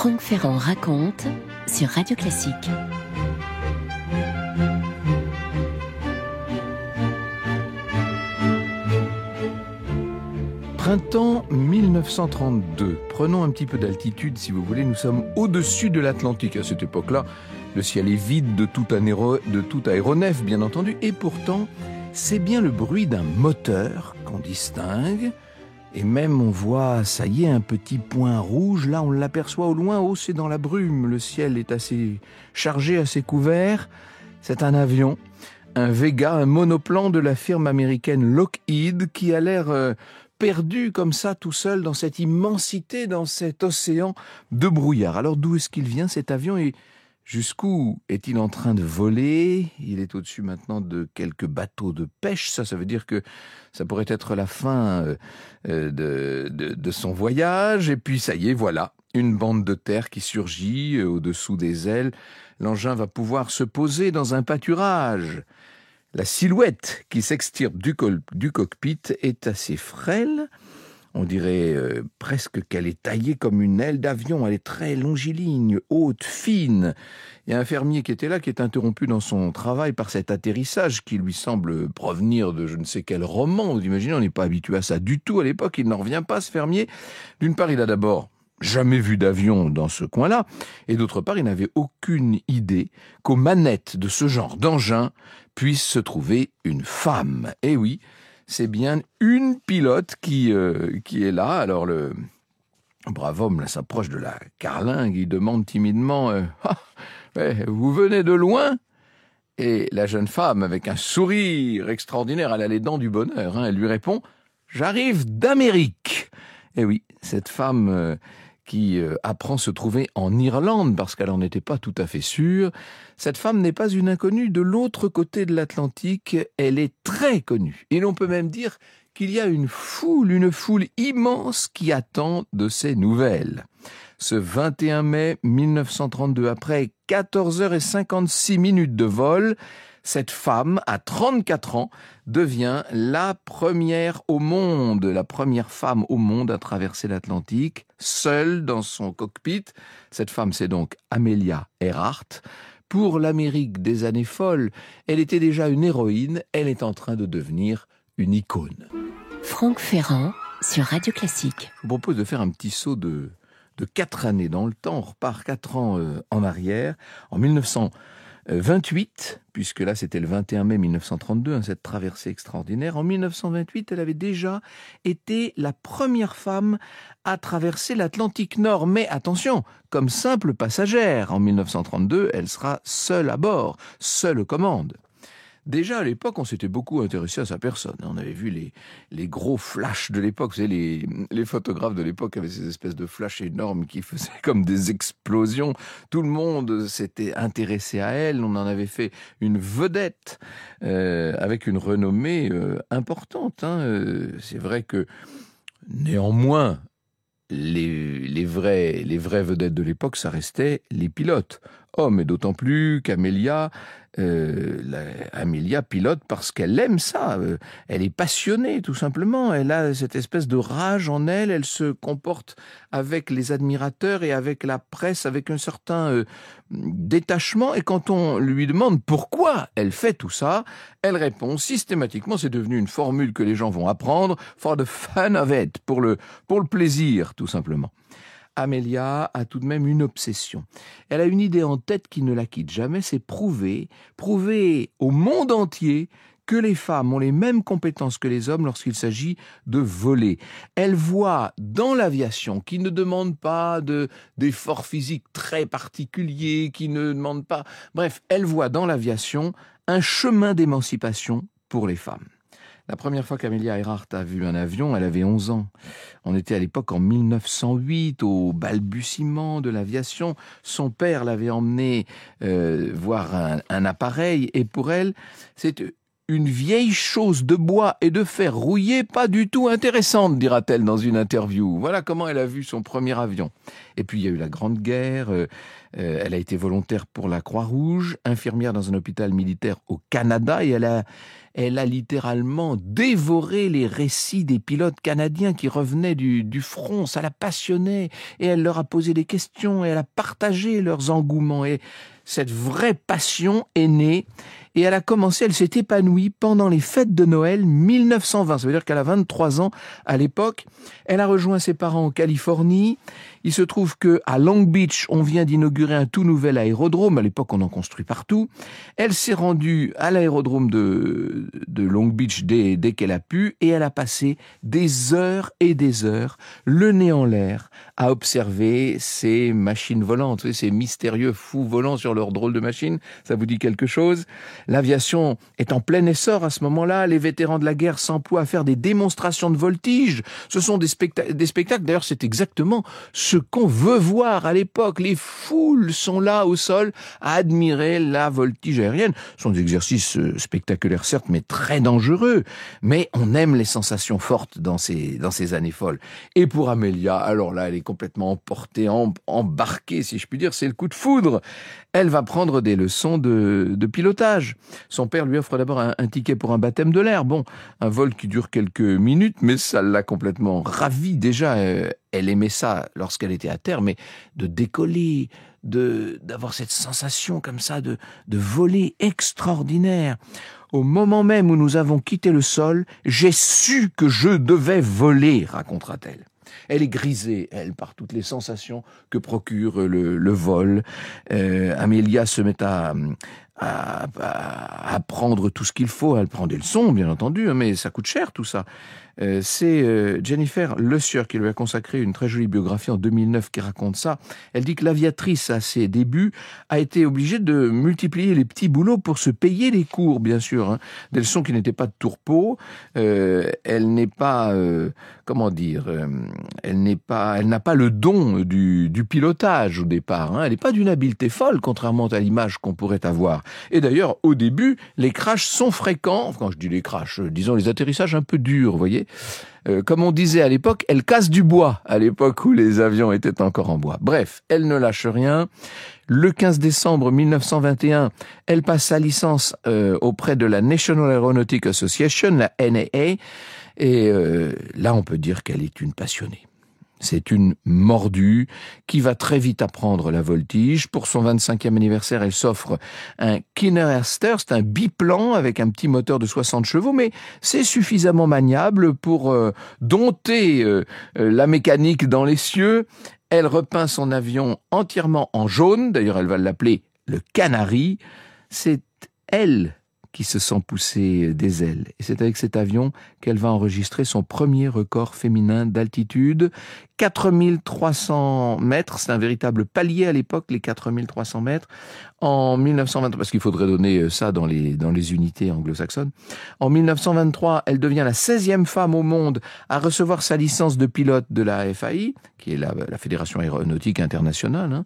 Franck Ferrand raconte sur Radio Classique. Printemps 1932. Prenons un petit peu d'altitude si vous voulez. Nous sommes au-dessus de l'Atlantique. À cette époque-là, le ciel est vide de tout aéronef, bien entendu. Et pourtant, c'est bien le bruit d'un moteur qu'on distingue. Et même on voit, ça y est, un petit point rouge. Là, on l'aperçoit au loin. Oh, c'est dans la brume. Le ciel est assez chargé, assez couvert. C'est un avion, un Vega, un monoplan de la firme américaine Lockheed qui a l'air perdu comme ça, tout seul, dans cette immensité, dans cet océan de brouillard. Alors d'où est-ce qu'il vient cet avion et jusqu'où est-il en train de voler? Il est au-dessus maintenant de quelques bateaux de pêche. Ça veut dire que ça pourrait être la fin de son voyage. Et puis ça y est, voilà, une bande de terre qui surgit au-dessous des ailes. L'engin va pouvoir se poser dans un pâturage. La silhouette qui s'extirpe du cockpit est assez frêle. On dirait presque qu'elle est taillée comme une aile d'avion. Elle est très longiligne, haute, fine. Il y a un fermier qui était là, qui est interrompu dans son travail par cet atterrissage qui lui semble provenir de je ne sais quel roman. Vous imaginez, on n'est pas habitué à ça du tout à l'époque. Il n'en revient pas, ce fermier. D'une part, il a d'abord jamais vu d'avion dans ce coin-là. Et d'autre part, il n'avait aucune idée qu'aux manettes de ce genre d'engin puisse se trouver une femme. Et oui, c'est bien une pilote qui est là. Alors le brave homme là, s'approche de la carlingue, il demande timidement vous venez de loin? Et la jeune femme, avec un sourire extraordinaire, elle a les dents du bonheur, elle lui répond « J'arrive d'Amérique ». Et oui, cette femme qui apprend se trouver en Irlande, parce qu'elle n'en était pas tout à fait sûre. Cette femme n'est pas une inconnue de l'autre côté de l'Atlantique, elle est très connue. Et l'on peut même dire qu'il y a une foule immense qui attend de ses nouvelles. Ce 21 mai 1932, après 14h56 de vol, cette femme, à 34 ans, devient la première femme au monde à traverser l'Atlantique, seule dans son cockpit. Cette femme, c'est donc Amelia Earhart. Pour l'Amérique des années folles, elle était déjà une héroïne, elle est en train de devenir une icône. Franck Ferrand sur Radio Classique. Je vous propose de faire un petit saut de 4 années dans le temps. On repart 4 ans en arrière, en 1928, puisque là c'était le 21 mai 1932, cette traversée extraordinaire. En 1928, elle avait déjà été la première femme à traverser l'Atlantique Nord. Mais attention, comme simple passagère. En 1932, elle sera seule à bord, seule aux commandes. Déjà, à l'époque, on s'était beaucoup intéressé à sa personne. On avait vu les gros flashs de l'époque. Vous savez, les photographes de l'époque avaient ces espèces de flashs énormes qui faisaient comme des explosions. Tout le monde s'était intéressé à elle. On en avait fait une vedette avec une renommée importante. C'est vrai que, néanmoins, les vraies vedettes de l'époque, ça restait les pilotes. Oh, mais d'autant plus qu'Amelia pilote parce qu'elle aime ça. Elle est passionnée, tout simplement. Elle a cette espèce de rage en elle. Elle se comporte avec les admirateurs et avec la presse, avec un certain détachement. Et quand on lui demande pourquoi elle fait tout ça, elle répond systématiquement, c'est devenu une formule que les gens vont apprendre, for the fun of it, pour le plaisir, tout simplement. Amelia a tout de même une obsession. Elle a une idée en tête qui ne la quitte jamais, c'est prouver au monde entier que les femmes ont les mêmes compétences que les hommes lorsqu'il s'agit de voler. Elle voit dans l'aviation, qui ne demande pas d'efforts physiques très particuliers, qui ne demande pas... Bref, elle voit dans l'aviation un chemin d'émancipation pour les femmes. La première fois qu'Amelia Earhart a vu un avion, elle avait 11 ans. On était à l'époque en 1908, au balbutiement de l'aviation. Son père l'avait emmenée voir un appareil. Et pour elle, c'est une vieille chose de bois et de fer rouillé pas du tout intéressante, dira-t-elle dans une interview. Voilà comment elle a vu son premier avion. Et puis il y a eu la Grande Guerre, elle a été volontaire pour la Croix-Rouge, infirmière dans un hôpital militaire au Canada, et elle a littéralement dévoré les récits des pilotes canadiens qui revenaient du front. Ça la passionnait, et elle leur a posé des questions, et elle a partagé leurs engouements, et cette vraie passion est née, et elle s'est épanouie pendant les fêtes de Noël 1920. Ça veut dire qu'elle a 23 ans à l'époque. Elle a rejoint ses parents en Californie. Il se trouve que à Long Beach, on vient d'inaugurer un tout nouvel aérodrome. À l'époque, on en construit partout. Elle s'est rendue à l'aérodrome de Long Beach dès qu'elle a pu, et elle a passé des heures et des heures, le nez en l'air, à observer ces machines volantes, ces mystérieux fous volants sur leur drôle de machine. Ça vous dit quelque chose? L'aviation est en plein essor à ce moment-là. Les vétérans de la guerre s'emploient à faire des démonstrations de voltige. Ce sont des spectacles. D'ailleurs, c'est exactement ce qu'on veut voir à l'époque. Les foules sont là au sol à admirer la voltige aérienne. Ce sont des exercices spectaculaires, certes, mais très dangereux. Mais on aime les sensations fortes dans ces années folles. Et pour Amelia, alors là, elle est complètement emportée, embarquée, si je puis dire. C'est le coup de foudre. Elle va prendre des leçons de pilotage. Son père lui offre d'abord un ticket pour un baptême de l'air. Bon, un vol qui dure quelques minutes, mais ça l'a complètement ravie. Déjà, elle aimait ça lorsqu'elle était à terre, mais de décoller, d'avoir cette sensation comme ça de voler extraordinaire. Au moment même où nous avons quitté le sol, j'ai su que je devais voler, racontera-t-elle. Elle est grisée, elle, par toutes les sensations que procure le vol. Amelia se met à apprendre tout ce qu'il faut. Elle prend des leçons, bien entendu, mais ça coûte cher tout ça. C'est Jennifer Le Sieur qui lui a consacré une très jolie biographie en 2009 qui raconte ça. Elle dit que l'aviatrice, à ses débuts, a été obligée de multiplier les petits boulots pour se payer les cours, bien sûr. Hein. Des leçons qui n'étaient pas de tourpeau. Elle n'est pas, elle n'a pas le don du pilotage au départ. Hein. Elle n'est pas d'une habileté folle, contrairement à l'image qu'on pourrait avoir. Et d'ailleurs, au début, les crashs sont fréquents. Quand je dis les crashs, disons les atterrissages un peu durs, vous voyez. Comme on disait à l'époque, elle casse du bois, à l'époque où les avions étaient encore en bois. Bref, elle ne lâche rien. Le 15 décembre 1921, elle passe sa licence auprès de la National Aeronautic Association, la NAA, et là on peut dire qu'elle est une passionnée. C'est une mordue qui va très vite apprendre la voltige. Pour son 25e anniversaire, elle s'offre un Kinner-Erster, c'est un biplan avec un petit moteur de 60 chevaux, mais c'est suffisamment maniable pour dompter la mécanique dans les cieux. Elle repeint son avion entièrement en jaune, d'ailleurs elle va l'appeler le Canary. C'est elle qui se sent pousser des ailes. Et c'est avec cet avion qu'elle va enregistrer son premier record féminin d'altitude. 4300 mètres, c'est un véritable palier à l'époque, les 4300 mètres. En 1923, parce qu'il faudrait donner ça dans les unités anglo-saxonnes. En 1923, elle devient la 16e femme au monde à recevoir sa licence de pilote de la FAI, qui est la Fédération Aéronautique Internationale. Hein.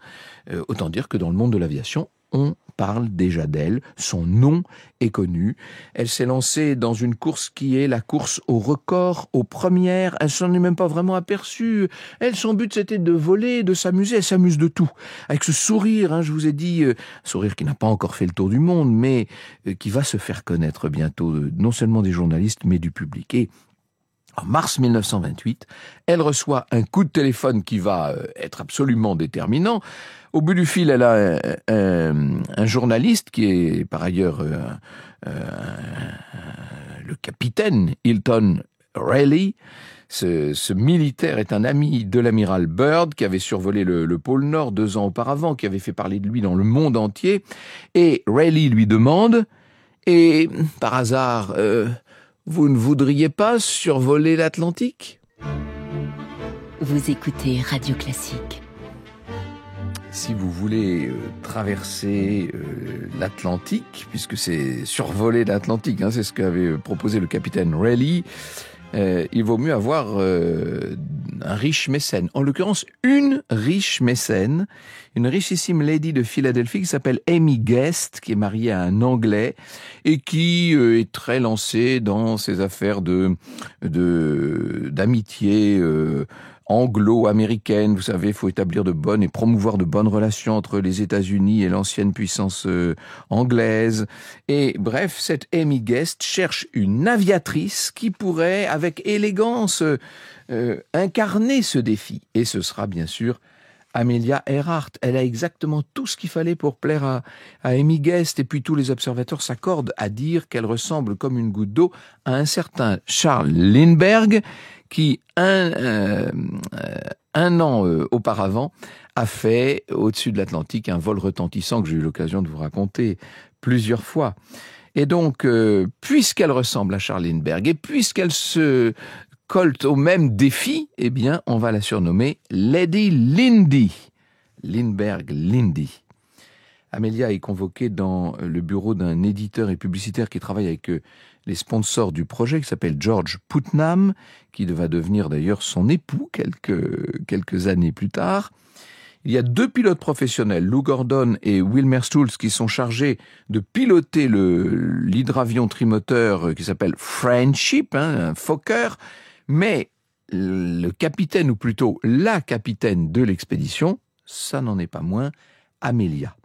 Autant dire que dans le monde de l'aviation, on parle déjà d'elle, son nom est connu. Elle s'est lancée dans une course qui est la course au record, aux premières. Elle s'en est même pas vraiment aperçue. Elle, son but, c'était de voler, de s'amuser. Elle s'amuse de tout. Avec ce sourire, hein, je vous ai dit, sourire qui n'a pas encore fait le tour du monde, mais qui va se faire connaître bientôt, non seulement des journalistes, mais du public. Et en mars 1928, elle reçoit un coup de téléphone qui va être absolument déterminant. Au bout du fil, elle a un journaliste qui est par ailleurs le capitaine Hilton Rayleigh. Ce militaire est un ami de l'amiral Byrd qui avait survolé le pôle Nord 2 ans auparavant, qui avait fait parler de lui dans le monde entier. Et Rayleigh lui demande, et par hasard, vous ne voudriez pas survoler l'Atlantique ? Vous écoutez Radio Classique. Si vous voulez traverser l'Atlantique, puisque c'est survoler l'Atlantique, hein, c'est ce qu'avait proposé le capitaine Rayleigh, il vaut mieux avoir un riche mécène, en l'occurrence une riche mécène, une richissime lady de Philadelphie qui s'appelle Amy Guest, qui est mariée à un Anglais et qui est très lancée dans ses affaires d'amitié anglo-américaine. Vous savez, il faut établir de bonnes et promouvoir de bonnes relations entre les États-Unis et l'ancienne puissance anglaise. Et bref, cette Amy Guest cherche une aviatrice qui pourrait, avec élégance, incarner ce défi. Et ce sera bien sûr Amelia Earhart. Elle a exactement tout ce qu'il fallait pour plaire à Amy Guest. Et puis tous les observateurs s'accordent à dire qu'elle ressemble comme une goutte d'eau à un certain Charles Lindbergh, qui un an auparavant a fait au-dessus de l'Atlantique un vol retentissant que j'ai eu l'occasion de vous raconter plusieurs fois. Et donc, puisqu'elle ressemble à Charles Lindbergh et puisqu'elle se colle au même défi, eh bien, on va la surnommer Lady Lindy. Lindbergh Lindy. Amelia est convoquée dans le bureau d'un éditeur et publicitaire qui travaille avec les sponsors du projet, qui s'appelle George Putnam, qui va devenir d'ailleurs son époux quelques années plus tard. Il y a 2 pilotes professionnels, Lou Gordon et Wilmer Stultz, qui sont chargés de piloter l'hydravion trimoteur qui s'appelle Friendship, un Fokker, mais le capitaine, ou plutôt la capitaine de l'expédition, ça n'en est pas moins Amelia.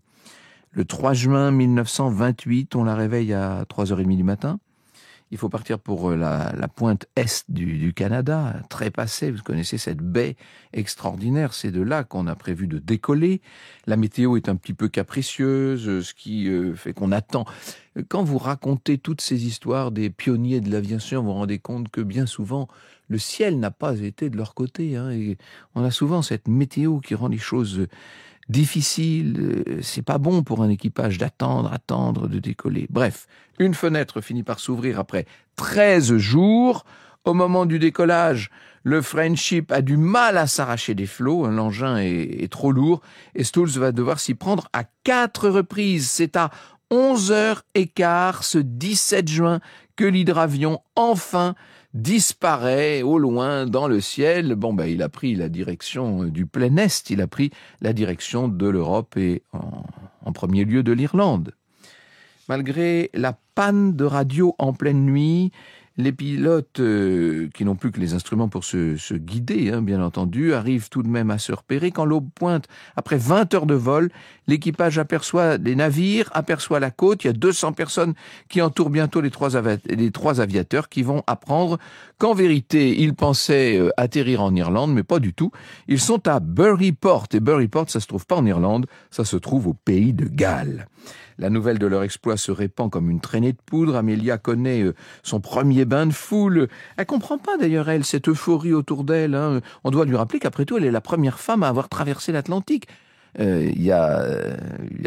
Le 3 juin 1928, on la réveille à 3h30 du matin. Il faut partir pour la pointe est du Canada, trépassé. Vous connaissez cette baie extraordinaire. C'est de là qu'on a prévu de décoller. La météo est un petit peu capricieuse, ce qui fait qu'on attend. Quand vous racontez toutes ces histoires des pionniers de l'aviation, vous vous rendez compte que bien souvent, le ciel n'a pas été de leur côté. Et on a souvent cette météo qui rend les choses difficile, c'est pas bon pour un équipage d'attendre, de décoller. Bref, une fenêtre finit par s'ouvrir après 13 jours. Au moment du décollage, le Friendship a du mal à s'arracher des flots, l'engin est trop lourd, et Stultz va devoir s'y prendre à 4 reprises. C'est à 11h15, ce 17 juin, que l'hydravion, enfin, disparaît au loin dans le ciel. Il a pris la direction du plein Est, il a pris la direction de l'Europe et en premier lieu de l'Irlande. Malgré la panne de radio en pleine nuit, les pilotes, qui n'ont plus que les instruments pour se guider, bien entendu, arrivent tout de même à se repérer. Quand l'aube pointe, après 20 heures de vol, l'équipage aperçoit des navires, aperçoit la côte. Il y a 200 personnes qui entourent bientôt les trois aviateurs qui vont apprendre qu'en vérité, ils pensaient atterrir en Irlande, mais pas du tout. Ils sont à Burryport. Et Burryport, ça se trouve pas en Irlande, ça se trouve au pays de Galles. La nouvelle de leur exploit se répand comme une traînée de poudre. Amelia connaît son premier bain de foule. Elle comprend pas d'ailleurs, elle, cette euphorie autour d'elle. On doit lui rappeler qu'après tout, elle est la première femme à avoir traversé l'Atlantique. Il y a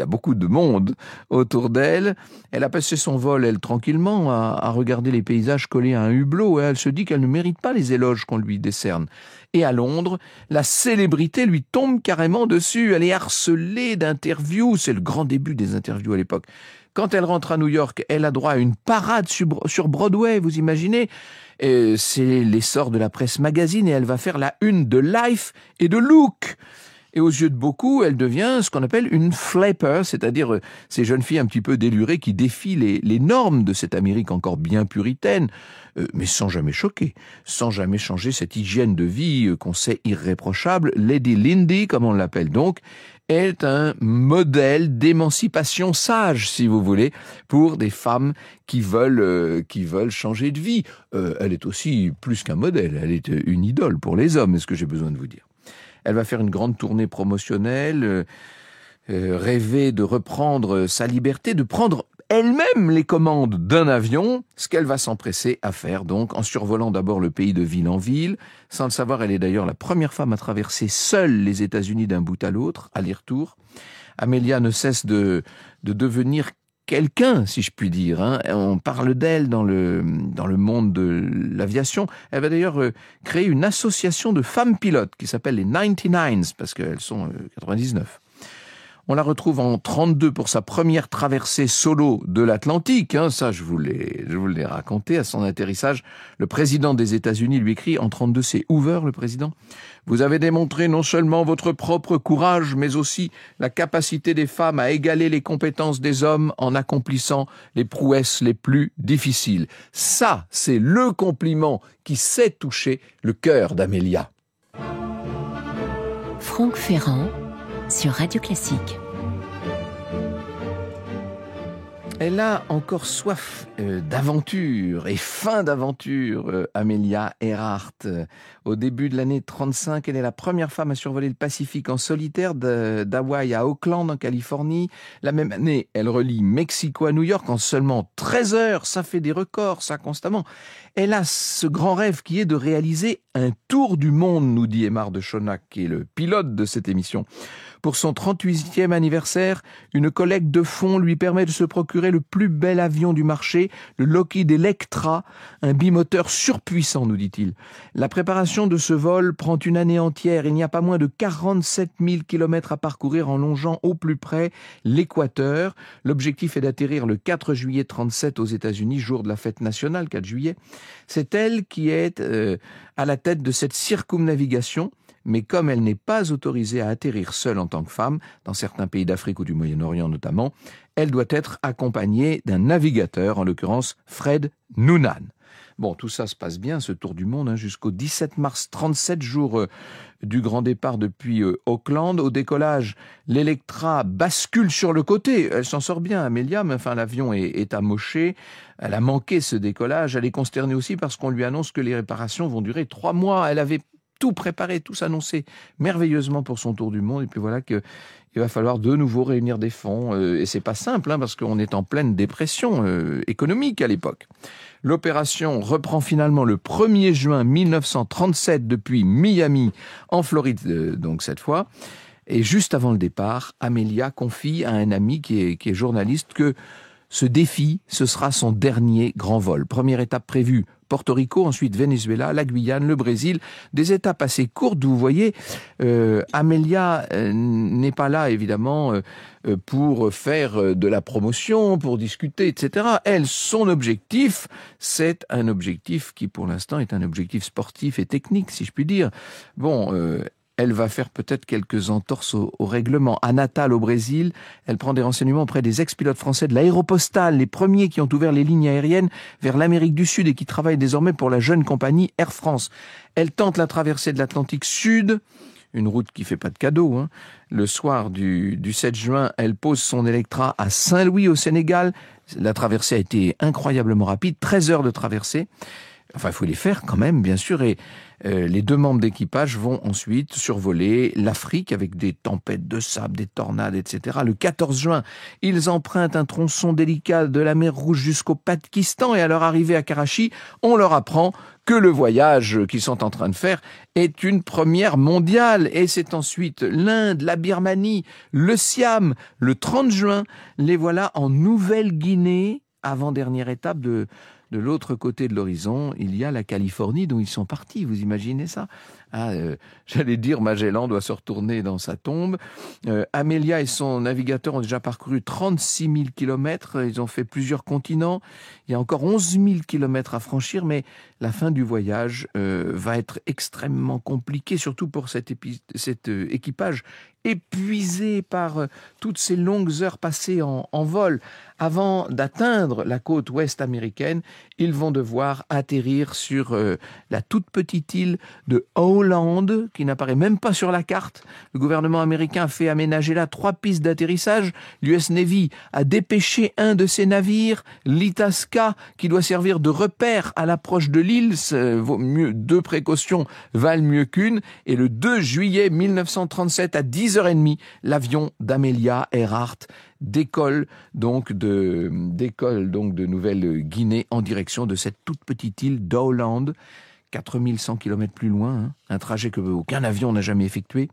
beaucoup de monde autour d'elle. Elle a passé son vol, elle, tranquillement, à regarder les paysages collés à un hublot. Elle se dit qu'elle ne mérite pas les éloges qu'on lui décerne. Et à Londres, la célébrité lui tombe carrément dessus. Elle est harcelée d'interviews. C'est le grand début des interviews à l'époque. Quand elle rentre à New York, elle a droit à une parade sur Broadway, vous imaginez ? C'est l'essor de la presse magazine et elle va faire la une de Life et de Look. Et aux yeux de beaucoup, elle devient ce qu'on appelle une flapper, c'est-à-dire ces jeunes filles un petit peu délurées qui défient les normes de cette Amérique encore bien puritaine, mais sans jamais choquer, sans jamais changer cette hygiène de vie qu'on sait irréprochable. Lady Lindy, comme on l'appelle donc, est un modèle d'émancipation sage, si vous voulez, pour des femmes qui veulent changer de vie. Elle est aussi plus qu'un modèle, elle est une idole pour les hommes, est-ce que j'ai besoin de vous dire ? Elle va faire une grande tournée promotionnelle, rêver de reprendre sa liberté, de prendre elle-même les commandes d'un avion, ce qu'elle va s'empresser à faire donc, en survolant d'abord le pays de ville en ville. Sans le savoir, elle est d'ailleurs la première femme à traverser seule les États-Unis d'un bout à l'autre, aller-retour. Amelia ne cesse de devenir quelqu'un, si je puis dire. On parle d'elle dans le monde de l'aviation. Elle va d'ailleurs créer une association de femmes pilotes qui s'appelle les 99s, parce qu'elles sont 99. On la retrouve en 32 pour sa première traversée solo de l'Atlantique. Ça, je vous l'ai raconté. À son atterrissage, le président des États-Unis lui écrit en 32, c'est Hoover, le président. Vous avez démontré non seulement votre propre courage, mais aussi la capacité des femmes à égaler les compétences des hommes en accomplissant les prouesses les plus difficiles. Ça, c'est le compliment qui sait toucher le cœur d'Amelia. Franck Ferrand sur Radio Classique. Elle a encore soif d'aventure et faim d'aventure, Amelia Earhart. Au début de l'année 35, elle est la première femme à survoler le Pacifique en solitaire d'Hawaï à Oakland, en Californie. La même année, elle relie Mexico à New York en seulement 13 heures. Ça fait des records, ça, constamment. Elle a ce grand rêve qui est de réaliser un tour du monde, nous dit Aimar de Chonac, qui est le pilote de cette émission. Pour son 38e anniversaire, une collecte de fonds lui permet de se procurer le plus bel avion du marché, le Lockheed Electra, un bimoteur surpuissant, nous dit-il. La préparation de ce vol prend une année entière. Il n'y a pas moins de 47 000 kilomètres à parcourir en longeant au plus près l'équateur. L'objectif est d'atterrir le 4 juillet 37 aux États-Unis, jour de la fête nationale, 4 juillet. C'est elle qui est à la tête de cette circumnavigation. Mais comme elle n'est pas autorisée à atterrir seule en tant que femme, dans certains pays d'Afrique ou du Moyen-Orient notamment, elle doit être accompagnée d'un navigateur, en l'occurrence Fred Noonan. Bon, tout ça se passe bien, ce tour du monde, jusqu'au 17 mars, 37 jours du grand départ depuis Auckland. Au décollage, l'Electra bascule sur le côté. Elle s'en sort bien, Amelia, mais enfin l'avion est amoché. Elle a manqué ce décollage. Elle est consternée aussi parce qu'on lui annonce que les réparations vont durer 3 mois. Elle avait tout préparé, tout s'annonçait merveilleusement pour son tour du monde. Et puis voilà qu'il va falloir de nouveau réunir des fonds. Et c'est pas simple, parce qu'on est en pleine dépression économique à l'époque. L'opération reprend finalement le 1er juin 1937 depuis Miami, en Floride, donc cette fois. Et juste avant le départ, Amelia confie à un ami qui est journaliste que ce défi, ce sera son dernier grand vol. Première étape prévue, Porto Rico, ensuite Venezuela, la Guyane, le Brésil. Des étapes assez courtes, vous voyez. Amelia n'est pas là, évidemment, pour faire de la promotion, pour discuter, etc. Elle, son objectif, c'est un objectif qui, pour l'instant, est un objectif sportif et technique, si je puis dire. Bon, elle va faire peut-être quelques entorses au règlement. À Natal, au Brésil, elle prend des renseignements auprès des ex-pilotes français de l'Aéropostale, les premiers qui ont ouvert les lignes aériennes vers l'Amérique du Sud et qui travaillent désormais pour la jeune compagnie Air France. Elle tente la traversée de l'Atlantique Sud, une route qui fait pas de cadeau. Le soir du 7 juin, elle pose son Electra à Saint-Louis, au Sénégal. La traversée a été incroyablement rapide, 13 heures de traversée. Enfin, il faut les faire quand même, bien sûr, et les 2 membres d'équipage vont ensuite survoler l'Afrique avec des tempêtes de sable, des tornades, etc. Le 14 juin, ils empruntent un tronçon délicat de la mer Rouge jusqu'au Pakistan et à leur arrivée à Karachi, on leur apprend que le voyage qu'ils sont en train de faire est une première mondiale. Et c'est ensuite l'Inde, la Birmanie, le Siam. Le 30 juin, les voilà en Nouvelle-Guinée, avant-dernière étape de l'autre côté de l'horizon, il y a la Californie dont ils sont partis. Vous imaginez ça ? J'allais dire, Magellan doit se retourner dans sa tombe. Amelia et son navigateur ont déjà parcouru 36 000 kilomètres. Ils ont fait plusieurs continents. Il y a encore 11 000 kilomètres à franchir, mais la fin du voyage va être extrêmement compliquée, surtout pour cet équipage épuisé par toutes ces longues heures passées en vol. Avant d'atteindre la côte ouest américaine, ils vont devoir atterrir sur la toute petite île de Howland, qui n'apparaît même pas sur la carte. Le gouvernement américain a fait aménager là 3 pistes d'atterrissage. L'US Navy a dépêché un de ses navires, l'Itasca, qui doit servir de repère à l'approche de l'île. Vaut mieux 2 précautions valent mieux qu'une. Et le 2 juillet 1937, à 10h30, l'avion d'Amelia Earhart décolle donc de Nouvelle-Guinée en direction de cette toute petite île d'Howland, 4100 km plus loin, un trajet que aucun avion n'a jamais effectué.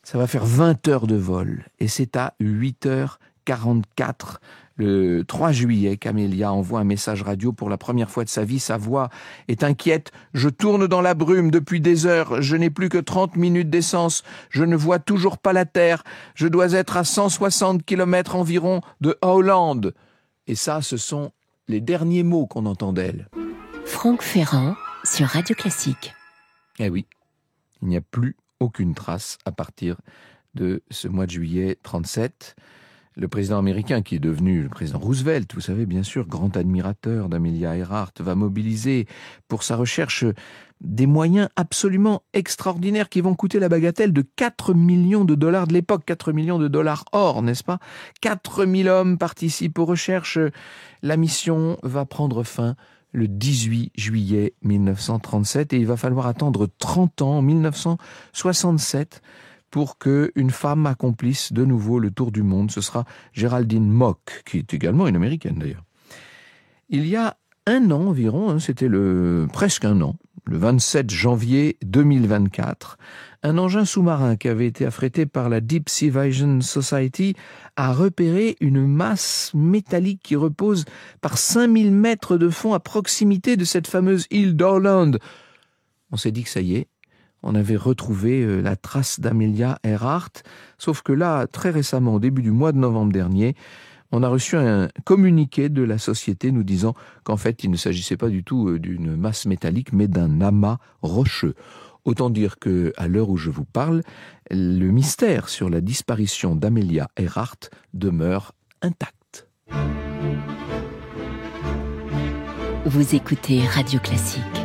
Ça va faire 20 heures de vol et c'est à 8h44, le 3 juillet qu'Amelia envoie un message radio pour la première fois de sa vie. Sa voix est inquiète. « Je tourne dans la brume depuis des heures. Je n'ai plus que 30 minutes d'essence. Je ne vois toujours pas la terre. Je dois être à 160 km environ de Hollande. » Et ça, ce sont les derniers mots qu'on entend d'elle. Franck Ferrand sur Radio Classique. Eh oui, il n'y a plus aucune trace à partir de ce mois de juillet 37. Le président américain, qui est devenu le président Roosevelt, vous savez, bien sûr, grand admirateur d'Amelia Earhart, va mobiliser pour sa recherche des moyens absolument extraordinaires qui vont coûter la bagatelle de 4 millions de dollars de l'époque, 4 millions de dollars or, n'est-ce pas ? 4000 hommes participent aux recherches. La mission va prendre fin le 18 juillet 1937 et il va falloir attendre 30 ans, en 1967, pour qu'une femme accomplisse de nouveau le tour du monde. Ce sera Geraldine Mock, qui est également une Américaine d'ailleurs. Il y a un an environ, c'était presque un an, le 27 janvier 2024, un engin sous-marin qui avait été affrété par la Deep Sea Vision Society a repéré une masse métallique qui repose par 5000 mètres de fond à proximité de cette fameuse île d'Hollande. On s'est dit que ça y est, on avait retrouvé la trace d'Amelia Earhart, sauf que là, très récemment, au début du mois de novembre dernier, on a reçu un communiqué de la société nous disant qu'en fait, il ne s'agissait pas du tout d'une masse métallique, mais d'un amas rocheux. Autant dire qu'à l'heure où je vous parle, le mystère sur la disparition d'Amelia Earhart demeure intact. Vous écoutez Radio Classique.